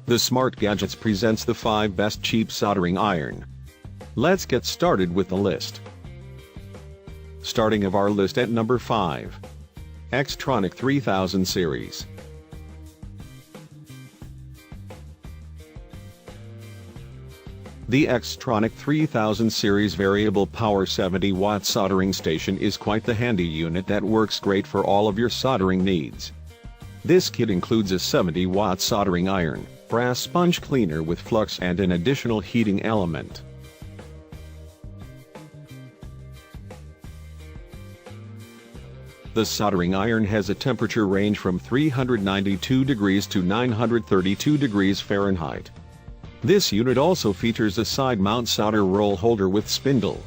The Smart Gadgets presents the 5 best cheap soldering iron. Let's get started with the list. Starting of our list at number 5. Xtronic 3000 series. The Xtronic 3000 series variable power 70-watt soldering station is quite the handy unit that works great for all of your soldering needs. This kit includes a 70-watt soldering iron, brass sponge cleaner with flux and an additional heating element. The soldering iron has a temperature range from 392 degrees to 932 degrees Fahrenheit. This unit also features a side mount solder roll holder with spindle.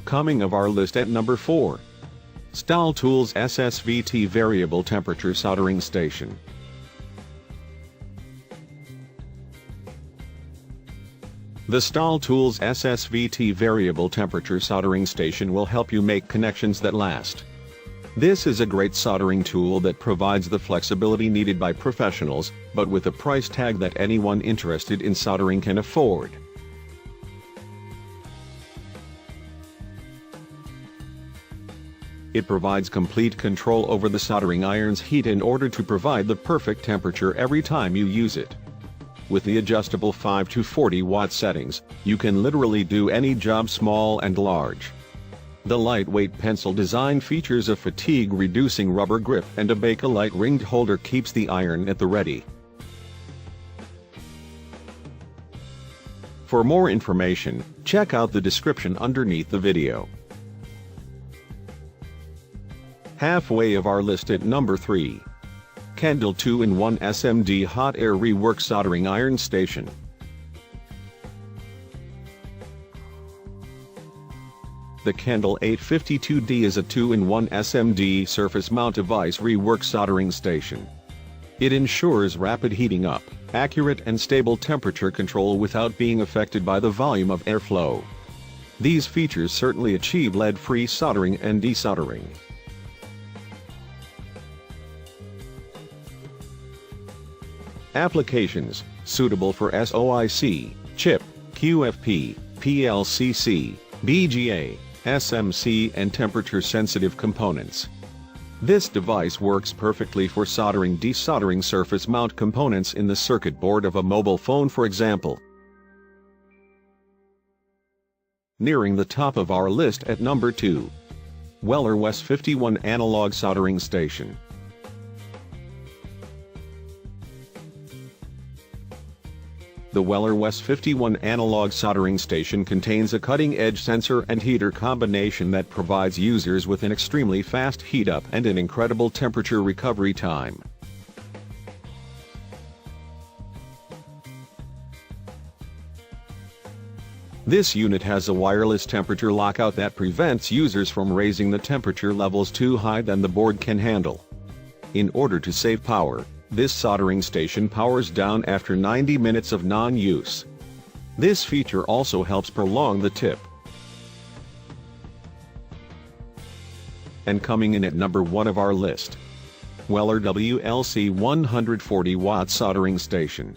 Coming of our list at number 4. Stahl Tools SSVT Variable Temperature Soldering Station. The Stahl Tools SSVT Variable Temperature Soldering Station will help you make connections that last. This is a great soldering tool that provides the flexibility needed by professionals, but with a price tag that anyone interested in soldering can afford. It provides complete control over the soldering iron's heat in order to provide the perfect temperature every time you use it. With the adjustable 5 to 40 watt settings, you can literally do any job small and large. The lightweight pencil design features a fatigue-reducing rubber grip, and a Bakelite ringed holder keeps the iron at the ready. For more information, check out the description underneath the video. Halfway of our list at number 3. Kendall 2-in-1 SMD Hot Air Rework Soldering Iron Station. The Kendall 852D is a 2-in-1 SMD surface mount device rework soldering station. It ensures rapid heating up, accurate and stable temperature control without being affected by the volume of airflow. These features certainly achieve lead-free soldering and desoldering. Applications: suitable for SOIC, chip, QFP, PLCC, BGA, SMC and temperature-sensitive components. This device works perfectly for soldering desoldering surface mount components in the circuit board of a mobile phone, for example. Nearing the top of our list at number 2. Weller Wes 51 Analog Soldering Station. The Weller Wes 51 Analog Soldering Station contains a cutting-edge sensor and heater combination that provides users with an extremely fast heat-up and an incredible temperature recovery time. This unit has a wireless temperature lockout that prevents users from raising the temperature levels too high than the board can handle. In order to save power, this soldering station powers down after 90 minutes of non-use. This feature also helps prolong the tip. And coming in at number 1 of our list. Weller WLC 140 Watt Soldering Station.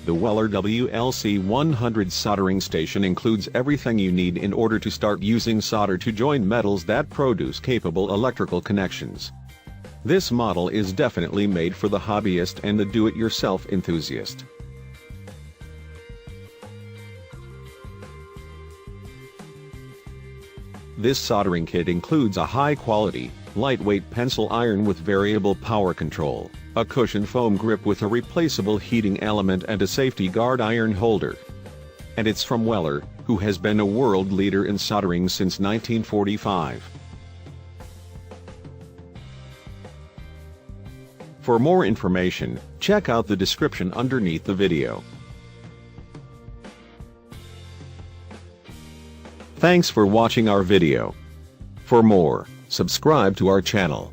The Weller WLC 100 soldering station includes everything you need in order to start using solder to join metals that produce capable electrical connections. This model is definitely made for the hobbyist and the do-it-yourself enthusiast. This soldering kit includes a high-quality, lightweight pencil iron with variable power control, a cushioned foam grip with a replaceable heating element and a safety guard iron holder. And it's from Weller, who has been a world leader in soldering since 1945. For more information, check out the description underneath the video. Thanks for watching our video. For more, subscribe to our channel.